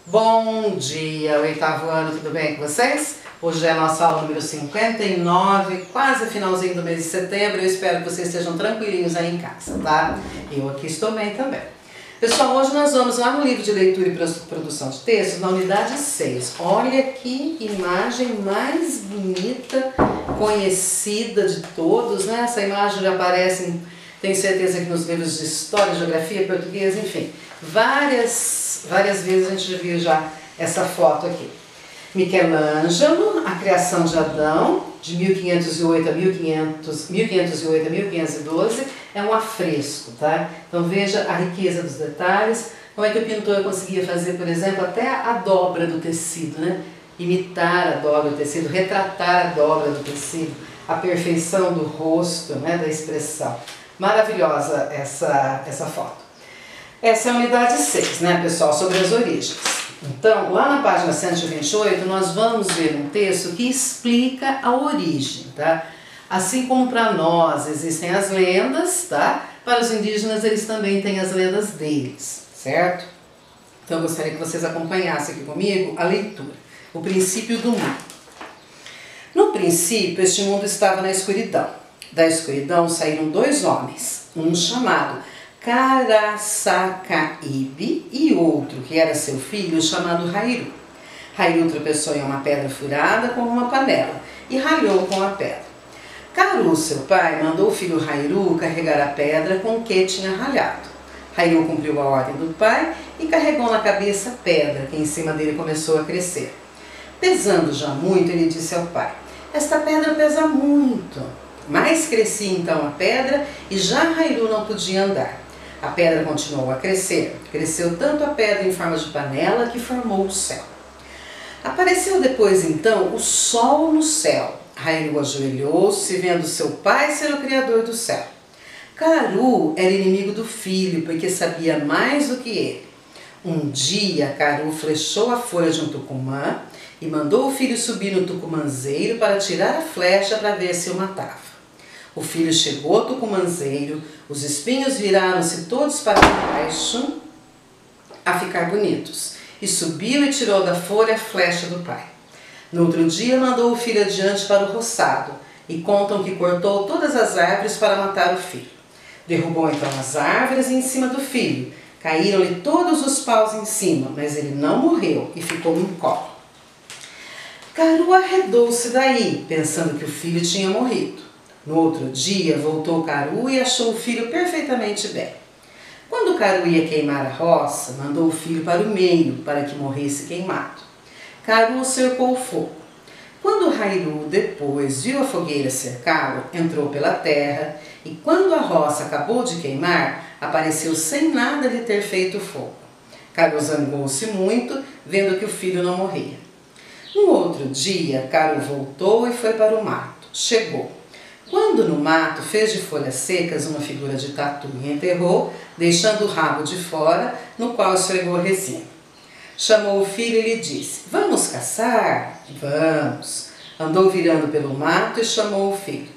Bom dia, oitavo ano, tudo bem com vocês? Hoje é a nossa aula número 59, quase finalzinho do mês de setembro. Eu espero que vocês estejam tranquilinhos aí em casa, tá? Eu aqui estou bem também. Pessoal, hoje nós vamos lá no livro de leitura e produção de textos, na unidade 6. Olha que imagem mais bonita, conhecida de todos, né? Essa imagem já aparece, tenho certeza que nos livros de história, geografia, português, enfim. Várias vezes a gente viu já essa foto aqui. Michelangelo, A Criação de Adão, de 1508 a 1512, é um afresco, tá? Então veja a riqueza dos detalhes, como é que o pintor conseguia fazer, por exemplo, até a dobra do tecido, né? Imitar a dobra do tecido, retratar a dobra do tecido, a perfeição do rosto, né? Da expressão. Maravilhosa essa foto. Essa é a unidade 6, né, pessoal, sobre as origens. Então, lá na página 128, nós vamos ver um texto que explica a origem, tá? Assim como para nós existem as lendas, tá? Para os indígenas, eles também têm as lendas deles, certo? Então, eu gostaria que vocês acompanhassem aqui comigo a leitura. O princípio do mundo. No princípio, este mundo estava na escuridão. Da escuridão saíram dois homens, um chamado Caraçacaíbe e outro, que era seu filho, chamado Rairu. Rairu tropeçou em uma pedra furada com uma panela e ralhou com a pedra. Caru, seu pai, mandou o filho Rairu carregar a pedra com que tinha ralhado. Rairu cumpriu a ordem do pai e carregou na cabeça a pedra, que em cima dele começou a crescer. Pesando já muito, ele disse ao pai: "Esta pedra pesa muito." Mas crescia então a pedra e já Rairu não podia andar. A pedra continuou a crescer. Cresceu tanto a pedra em forma de panela que formou o céu. Apareceu depois então o sol no céu. Rairu ajoelhou-se, vendo seu pai ser o criador do céu. Caru era inimigo do filho, porque sabia mais do que ele. Um dia, Caru flechou a folha de um tucumã e mandou o filho subir no tucumanzeiro para tirar a flecha para ver se o matava. O filho chegou ao tucumanzeiro, os espinhos viraram-se todos para baixo a ficar bonitos, e subiu e tirou da folha a flecha do pai. No outro dia mandou o filho adiante para o roçado, e contam que cortou todas as árvores para matar o filho. Derrubou então as árvores em cima do filho, caíram-lhe todos os paus em cima, mas ele não morreu e ficou no colo. Caru arredou-se daí, pensando que o filho tinha morrido. No outro dia, voltou Caru e achou o filho perfeitamente bem. Quando Caru ia queimar a roça, mandou o filho para o meio, para que morresse queimado. Caru cercou o fogo. Quando Rairu depois viu a fogueira cercá-lo, entrou pela terra, e quando a roça acabou de queimar, apareceu sem nada lhe ter feito fogo. Caru zangou-se muito, vendo que o filho não morria. No outro dia, Caru voltou e foi para o mato. Chegou. Quando no mato fez de folhas secas uma figura de tatu e enterrou, deixando o rabo de fora, no qual esfregou a resina. Chamou o filho e lhe disse: "Vamos caçar?" "Vamos." Andou virando pelo mato e chamou o filho.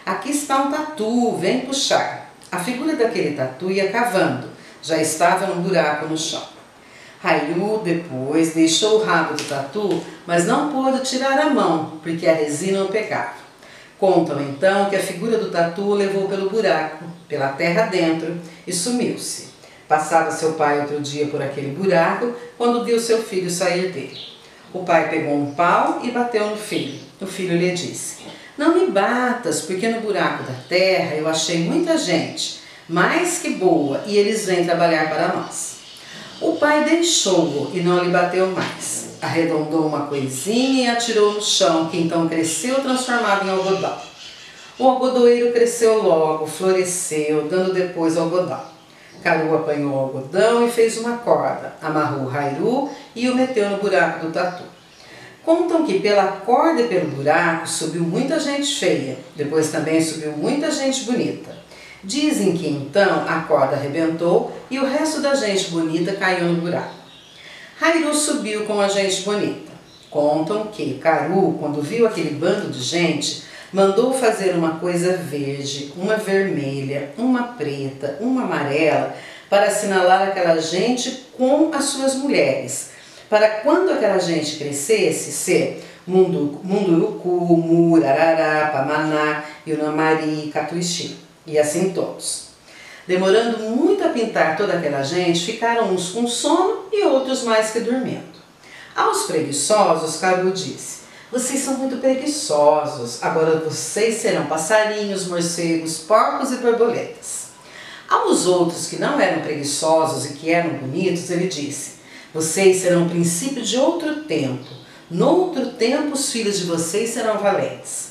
"Aqui está um tatu, vem puxar." A figura daquele tatu ia cavando, já estava num buraco no chão. Rairu depois deixou o rabo do tatu, mas não pôde tirar a mão, porque a resina o pegava. Contam então que a figura do tatu o levou pelo buraco, pela terra dentro, e sumiu-se. Passava seu pai outro dia por aquele buraco, quando viu seu filho sair dele. O pai pegou um pau e bateu no filho. O filho lhe disse: "Não me batas, porque no buraco da terra eu achei muita gente, mais que boa, e eles vêm trabalhar para nós." O pai deixou-o e não lhe bateu mais. Arredondou uma coisinha e atirou no chão, que então cresceu transformado em algodão. O algodoeiro cresceu logo, floresceu, dando depois algodão. Caru apanhou o algodão e fez uma corda, amarrou o Rairu e o meteu no buraco do tatu. Contam que pela corda e pelo buraco subiu muita gente feia, depois também subiu muita gente bonita. Dizem que então a corda arrebentou e o resto da gente bonita caiu no buraco. Rairu subiu com a gente bonita. Contam que Caru, quando viu aquele bando de gente, mandou fazer uma coisa verde, uma vermelha, uma preta, uma amarela, para assinalar aquela gente com as suas mulheres, para quando aquela gente crescesse, ser Munduruku, Mura, Arará, Pamaná, Yunamari, Catuixi, e assim todos. Demorando muito a pintar toda aquela gente, ficaram uns com sono e outros mais que dormindo. Aos preguiçosos, Caru disse: vocês são muito preguiçosos, agora vocês serão passarinhos, morcegos, porcos e borboletas. Aos outros que não eram preguiçosos e que eram bonitos, ele disse: vocês serão o princípio de outro tempo. Noutro tempo os filhos de vocês serão valentes.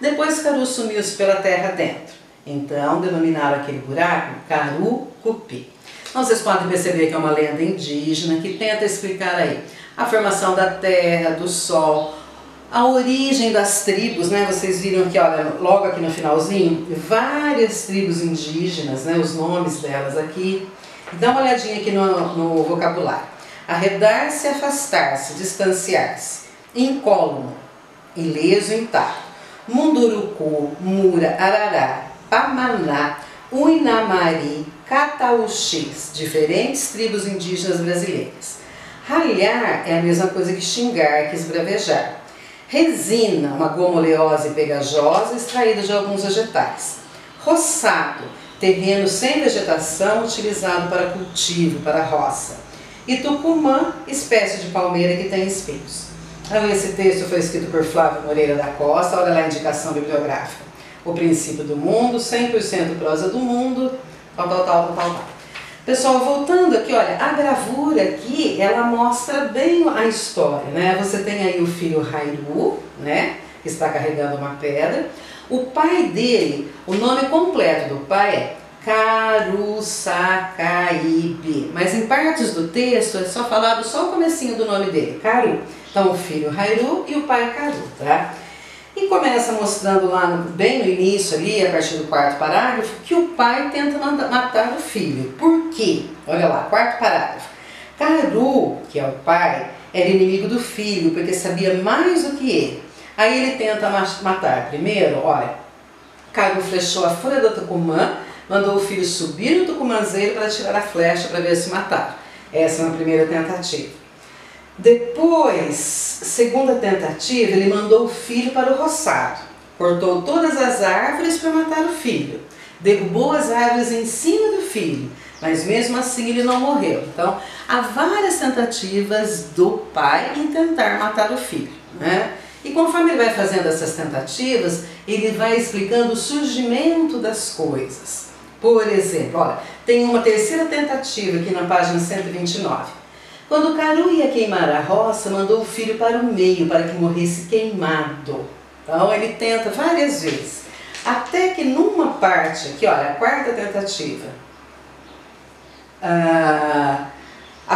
Depois Caru sumiu-se pela terra dentro. Então denominaram aquele buraco Caru-Cupi. Então vocês podem perceber que é uma lenda indígena que tenta explicar aí a formação da terra, do sol, a origem das tribos, né? Vocês viram aqui, olha, logo aqui no finalzinho, várias tribos indígenas, né? Os nomes delas aqui. Dá uma olhadinha aqui no vocabulário. Arredar-se, afastar-se, distanciar-se. Incólume, ileso, intacto. Munduruku, Mura, Arará, Pamaná, Uinamari, Catauxis, diferentes tribos indígenas brasileiras. Ralhar é a mesma coisa que xingar, que esbravejar. Resina, uma goma oleosa e pegajosa extraída de alguns vegetais. Roçado, terreno sem vegetação utilizado para cultivo, para roça. E tucumã, espécie de palmeira que tem espinhos. Então, esse texto foi escrito por Flávio Moreira da Costa, olha lá a indicação bibliográfica. O Princípio do Mundo, 100% prosa do mundo, tal. Pessoal, voltando aqui, olha, a gravura aqui, ela mostra bem a história, né? Você tem aí o filho Hairu, né? Que está carregando uma pedra. O pai dele, o nome completo do pai é Caru-Sacaibe, mas em partes do texto é só falado só o comecinho do nome dele, Caru. Então o filho Hairu e o pai Caru, tá? E começa mostrando lá bem no início ali, a partir do quarto parágrafo, que o pai tenta matar o filho. Por quê? Olha lá, quarto parágrafo. Caru, que é o pai, era inimigo do filho, porque sabia mais do que ele. Aí ele tenta matar. Primeiro, olha, Caru flechou a folha do tucumã, mandou o filho subir no tucumãzeiro para tirar a flecha para ver se mataram. Essa é uma primeira tentativa. Depois, segunda tentativa, ele mandou o filho para o roçado. Cortou todas as árvores para matar o filho. Derrubou as árvores em cima do filho, mas mesmo assim ele não morreu. Então, há várias tentativas do pai em tentar matar o filho, né? E conforme ele vai fazendo essas tentativas, ele vai explicando o surgimento das coisas. Por exemplo, olha, tem uma terceira tentativa aqui na página 129. Quando Caru ia queimar a roça, mandou o filho para o meio, para que morresse queimado. Então ele tenta várias vezes. Até que numa parte, aqui olha, a quarta tentativa, a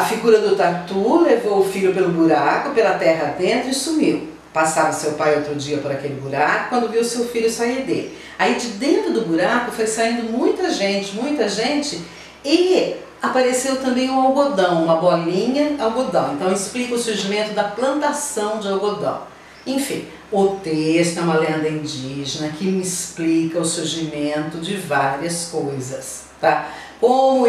figura do tatu levou o filho pelo buraco, pela terra dentro e sumiu. Passava seu pai outro dia por aquele buraco, quando viu seu filho sair dele. Aí de dentro do buraco foi saindo muita gente, e apareceu também o algodão, uma bolinha algodão. Então explica o surgimento da plantação de algodão. Enfim, o texto é uma lenda indígena que me explica o surgimento de várias coisas, tá? Como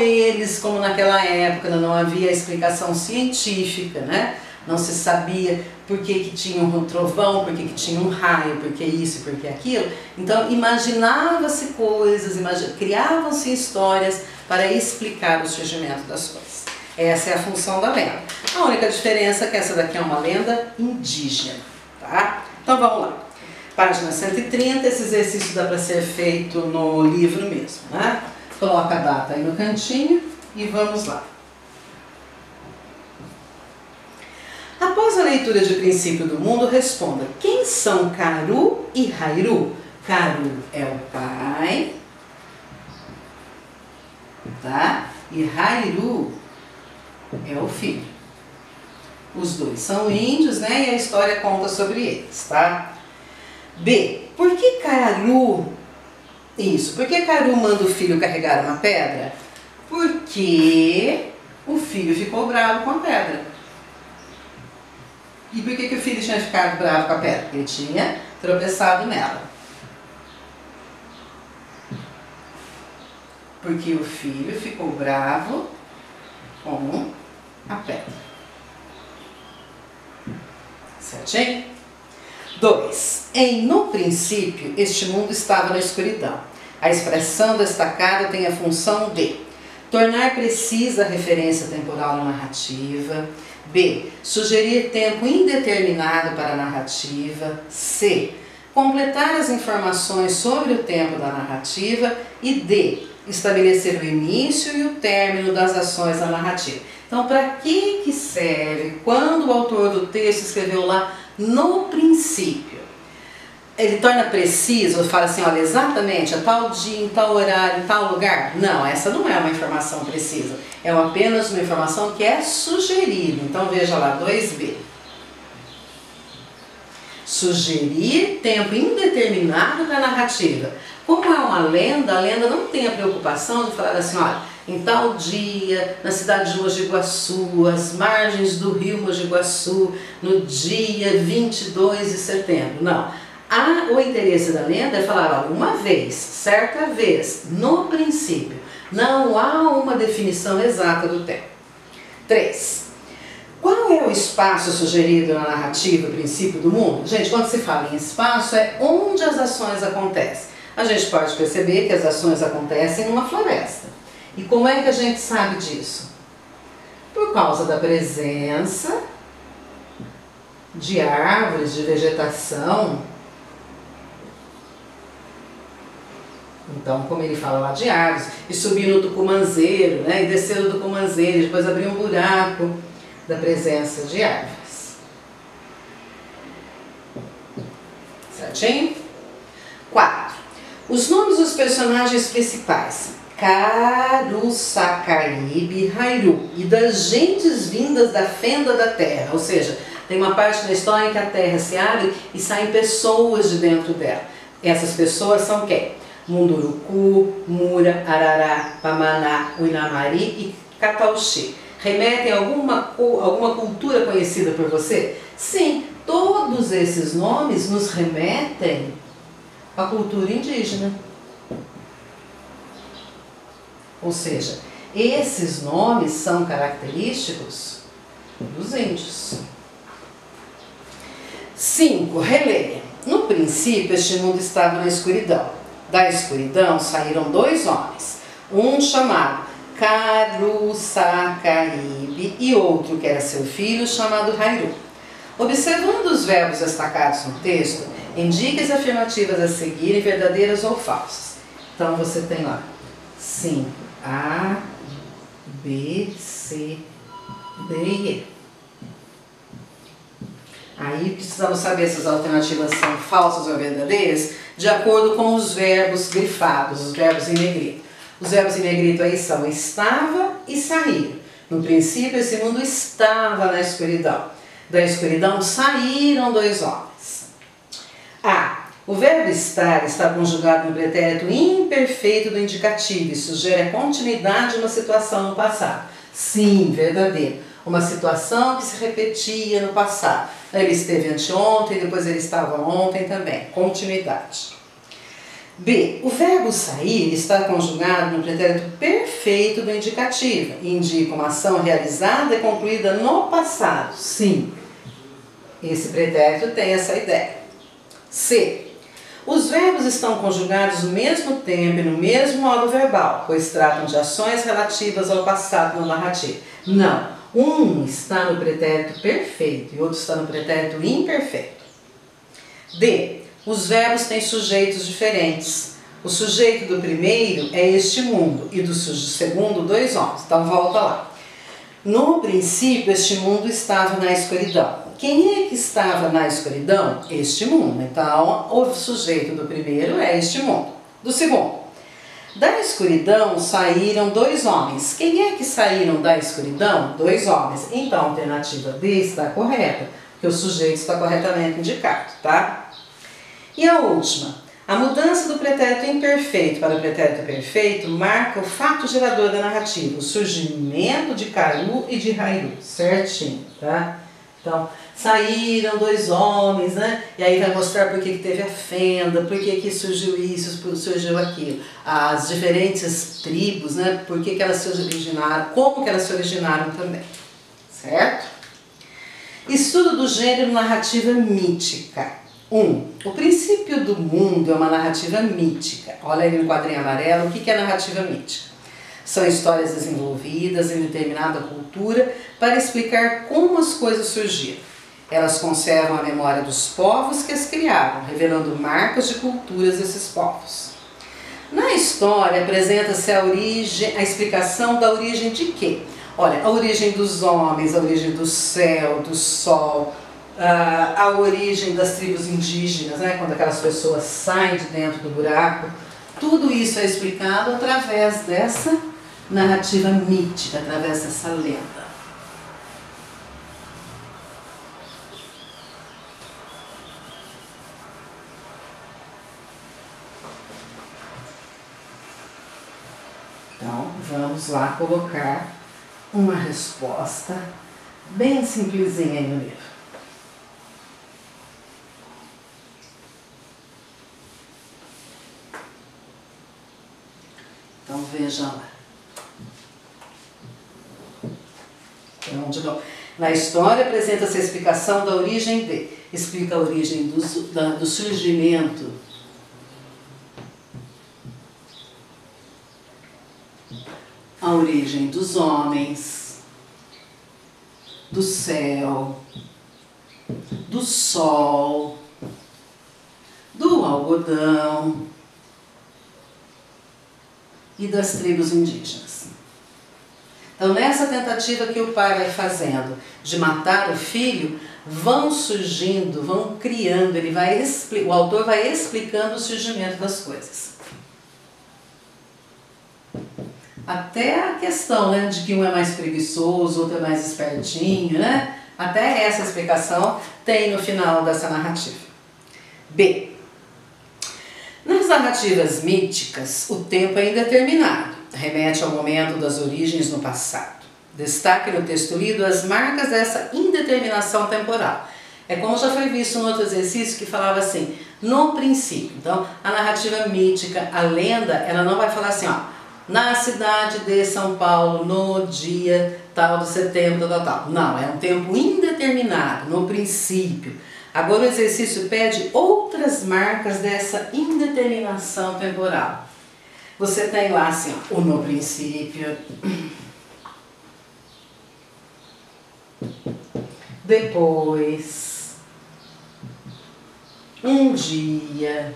naquela época não havia explicação científica, né? Não se sabia por que tinha um trovão, por que tinha um raio, por que isso, por que aquilo. Então imaginava-se coisas, criavam-se histórias para explicar o surgimento das coisas. Essa é a função da lenda. A única diferença é que essa daqui é uma lenda indígena, tá? Então vamos lá. Página 130, esse exercício dá para ser feito no livro mesmo, né? Coloca a data aí no cantinho e vamos lá. Após a leitura de Princípio do Mundo, responda: quem são Caru e Hairu? Caru é o pai, tá? E Hairu é o filho. Os dois são índios, né? E a história conta sobre eles, tá? B. Por que Caru... por que Caru manda o filho carregar uma pedra? Porque o filho ficou bravo com a pedra. E por que o filho tinha ficado bravo com a pedra? Porque ele tinha tropeçado nela. Porque o filho ficou bravo com a pedra. certinho? 2. No princípio, este mundo estava na escuridão. A expressão destacada tem a função de tornar precisa a referência temporal na narrativa. B. Sugerir tempo indeterminado para a narrativa. C. Completar as informações sobre o tempo da narrativa. E D. Estabelecer o início e o término das ações da narrativa. Então, para que serve quando o autor do texto escreveu lá no princípio? Ele torna preciso, fala assim, olha, exatamente a tal dia, em tal horário, em tal lugar? Não, essa não é uma informação precisa. É apenas uma informação que é sugerida. Então, veja lá, 2B. Sugerir tempo indeterminado da narrativa. Como é uma lenda, a lenda não tem a preocupação de falar assim, olha, em tal dia, na cidade de Mogi Guaçu, às margens do rio Mogi Guaçu, no dia 22 de setembro. Não. O interesse da lenda é falar, olha, uma vez, certa vez, no princípio. Não há uma definição exata do tempo. 3. Qual é o espaço sugerido na narrativa, o princípio do mundo? Gente, quando se fala em espaço, é onde as ações acontecem. A gente pode perceber que as ações acontecem numa floresta. E como é que a gente sabe disso? Por causa da presença de árvores, de vegetação. Então, como ele fala lá de árvores, e subir no tucumanzeiro, né, e descer no tucumanzeiro, e depois abrir um buraco da presença de árvores. Certinho? 4. Os nomes dos personagens principais, Caruçacaíbe, Hairu, e das gentes vindas da fenda da terra, ou seja, tem uma parte da história em que a terra se abre e saem pessoas de dentro dela. Essas pessoas são quem? Munduruku, Mura, Arará, Pamaná, Uinamari e Catauxi. Remetem a alguma cultura conhecida por você? Sim, todos esses nomes nos remetem à cultura indígena. Ou seja, esses nomes são característicos dos índios. 5. Releia. No princípio, este mundo estava na escuridão. Da escuridão saíram 2 homens, um chamado Caruçacaíbe e outro que era seu filho, chamado Hairu. Observando os verbos destacados no texto, indique as afirmativas a seguirem verdadeiras ou falsas. Então você tem lá 5, A, B, C, D e E. Aí precisamos saber se as alternativas são falsas ou verdadeiras de acordo com os verbos grifados, os verbos em negrito. Os verbos em negrito aí são estava e sair. No princípio, esse mundo estava na escuridão. Da escuridão saíram 2 homens. A. O verbo estar está conjugado no pretérito imperfeito do indicativo e sugere a continuidade de uma situação no passado. Sim, verdadeiro. Uma situação que se repetia no passado. Ele esteve anteontem, depois ele estava ontem também. Continuidade. B. O verbo sair está conjugado no pretérito perfeito do indicativo e indica uma ação realizada e concluída no passado. Sim, esse pretérito tem essa ideia. C. Os verbos estão conjugados no mesmo tempo e no mesmo modo verbal, pois tratam de ações relativas ao passado na narrativa. Não. Um está no pretérito perfeito e outro está no pretérito imperfeito. D. Os verbos têm sujeitos diferentes. O sujeito do primeiro é este mundo e do segundo 2 homens. Então volta lá. No princípio este mundo estava na escuridão. Quem é que estava na escuridão? Este mundo. Então o sujeito do primeiro é este mundo. Do segundo. Da escuridão saíram 2 homens. Quem é que saíram da escuridão? 2 homens. Então a alternativa D está correta, porque o sujeito está corretamente indicado, tá? E a última, a mudança do pretérito imperfeito para o pretérito perfeito marca o fato gerador da narrativa, o surgimento de Caru e de Hairu, certinho, tá? Então, saíram 2 homens, né? E aí vai mostrar por que teve a fenda, por que surgiu isso, surgiu aquilo. As diferentes tribos, né? Por que elas se originaram, como que elas se originaram também, certo? Estudo do gênero narrativa mítica. 1. O princípio do mundo é uma narrativa mítica. Olha aí no quadrinho amarelo, o que é narrativa mítica? São histórias desenvolvidas em determinada cultura para explicar como as coisas surgiram. Elas conservam a memória dos povos que as criaram, revelando marcas de culturas desses povos. Na história apresenta-se a explicação da origem de quê? Olha, a origem dos homens, a origem do céu, do sol, a origem das tribos indígenas, né? Quando aquelas pessoas saem de dentro do buraco. Tudo isso é explicado através dessa narrativa mítica, através dessa lenda. Então, vamos lá colocar uma resposta bem simplesinha aí no livro. Então, veja lá. Então, de novo. Na história apresenta-se a explicação da origem de. Explica a origem do surgimento a origem dos homens, do céu, do sol, do algodão e das tribos indígenas. Então, nessa tentativa que o pai vai fazendo de matar o filho, vão surgindo, vão criando, o autor vai explicando o surgimento das coisas. Até a questão, né, de que um é mais preguiçoso, outro é mais espertinho, né? Até essa explicação tem no final dessa narrativa. B. Nas narrativas míticas, o tempo é indeterminado, remete ao momento das origens no passado. Destaque no texto lido as marcas dessa indeterminação temporal. É como já foi visto no outro exercício que falava assim, no princípio. Então, a narrativa mítica, a lenda, ela não vai falar assim, ó, na cidade de São Paulo, no dia tal de setembro, tal. Não, é um tempo indeterminado, no princípio. Agora o exercício pede outras marcas dessa indeterminação temporal. Você tem lá assim, ó, o no princípio, depois, um dia,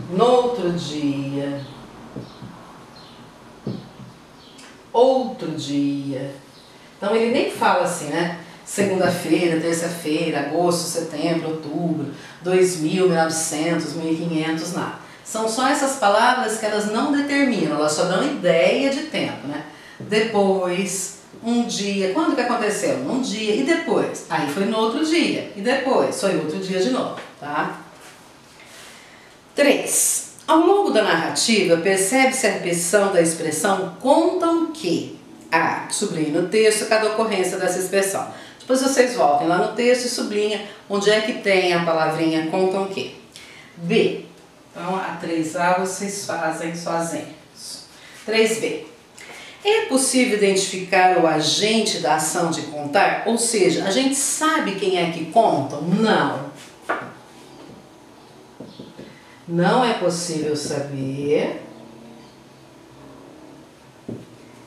no outro dia, outro dia. Então ele nem fala assim, né? Segunda-feira, terça-feira, agosto, setembro, outubro, 2000, 1900, 1500, nada. São só essas palavras que elas não determinam, elas só dão ideia de tempo, né? Depois, um dia, quando que aconteceu? Um dia, e depois? Aí foi no outro dia, e depois foi outro dia de novo, tá? 3. Ao longo da narrativa, percebe-se a repetição da expressão contam que. A. Sublinhe no texto cada ocorrência dessa expressão. Depois vocês voltem lá no texto e sublinha onde é que tem a palavrinha contam que. B. Então, a 3A vocês fazem sozinhos. 3B. É possível identificar o agente da ação de contar? Ou seja, a gente sabe quem é que conta? Não. Não é possível saber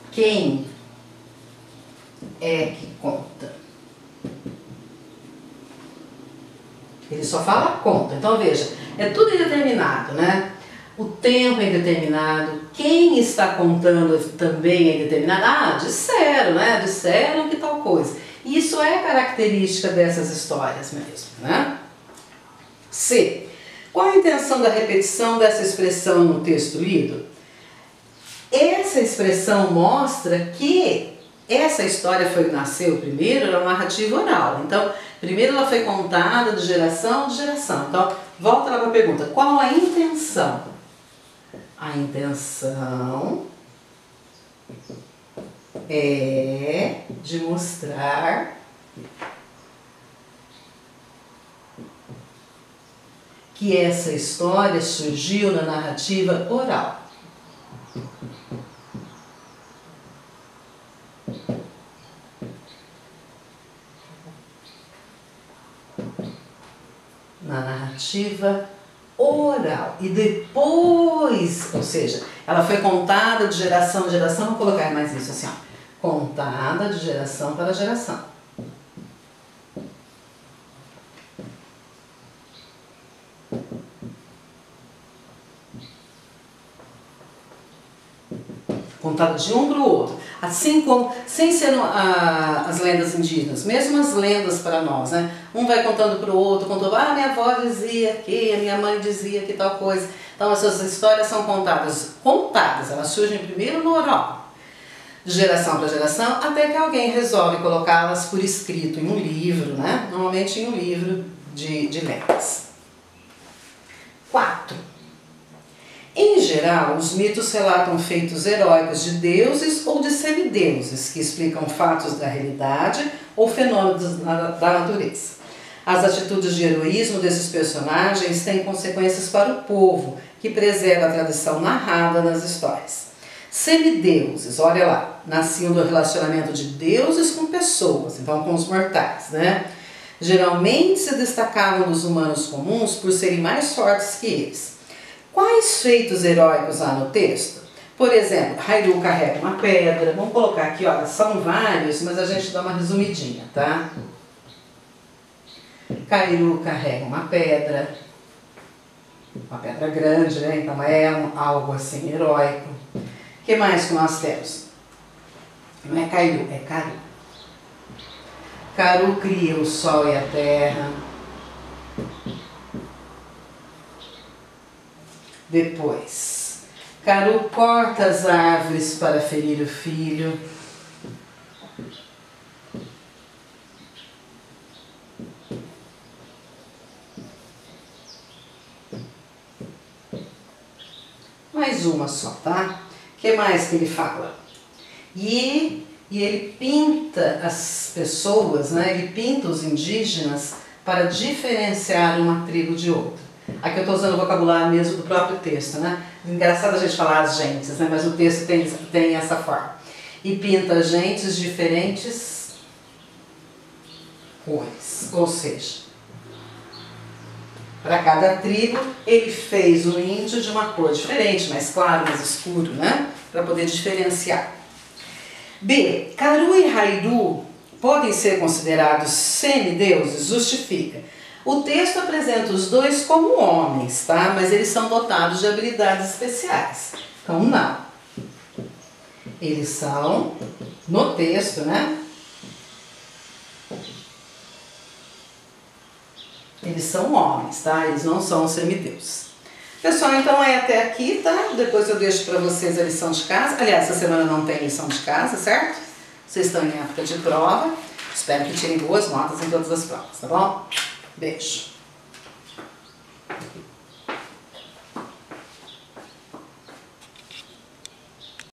quem é que conta. Ele só fala conta. Então veja, é tudo indeterminado, né? O tempo é indeterminado, quem está contando também é indeterminado. Ah, disseram, né? Disseram que tal coisa. Isso é característica dessas histórias mesmo, né? C. Qual a intenção da repetição dessa expressão no texto lido? Essa expressão mostra que essa história nasceu primeiro, era uma narrativa oral. Então, primeiro ela foi contada de geração em geração. Então, volta lá para a pergunta, qual a intenção? A intenção é de mostrar que essa história surgiu na narrativa oral. na narrativa oral. E depois, ou seja, ela foi contada de geração em geração, vou colocar mais isso assim, ó. Contada de geração para geração. Contada de um para o outro. Assim como, sem ser as lendas indígenas, mesmo as lendas para nós, né? Um vai contando para o outro, contou, minha avó dizia que, a minha mãe dizia que tal coisa. Então essas histórias são contadas, elas surgem primeiro no oral, de geração para geração, até que alguém resolve colocá-las por escrito em um livro, né? Normalmente em um livro de lendas. 4. Em geral, os mitos relatam feitos heróicos de deuses ou de semideuses, que explicam fatos da realidade ou fenômenos da natureza. As atitudes de heroísmo desses personagens têm consequências para o povo, que preserva a tradição narrada nas histórias. Semideuses, olha lá, nasciam do relacionamento de deuses com pessoas, então com os mortais, né? Geralmente se destacavam dos humanos comuns por serem mais fortes que eles. Quais feitos heróicos há no texto? Por exemplo, Hairu carrega uma pedra. Vamos colocar aqui, olha, são vários, mas a gente dá uma resumidinha, tá? Hairu carrega uma pedra grande, né? Então é algo assim heróico. O que mais que nós temos? Não é Kairu, é Karu. Karu cria o sol e a terra. Depois, Karu corta as árvores para ferir o filho. Mais uma só, tá? O que mais que ele fala? E ele pinta as pessoas, né? Ele pinta os indígenas para diferenciar uma tribo de outra. Aqui eu estou usando o vocabulário mesmo do próprio texto, né? Engraçado a gente falar as gentes, né? Mas o texto tem essa forma. E pinta gentes diferentes cores, ou seja, para cada tribo ele fez o índio de uma cor diferente, mais claro, mais escuro, né? Para poder diferenciar. B. Karu e Hairu podem ser considerados semideuses? Justifica. O texto apresenta os dois como homens, tá? Mas eles são dotados de habilidades especiais. Então, não. Eles são, no texto, né? Eles são homens, tá? Eles não são semideuses. Pessoal, então é até aqui, tá? Depois eu deixo para vocês a lição de casa. Aliás, essa semana não tem lição de casa, certo? Vocês estão em época de prova. Espero que tirem boas notas em todas as provas, tá bom? Beijo.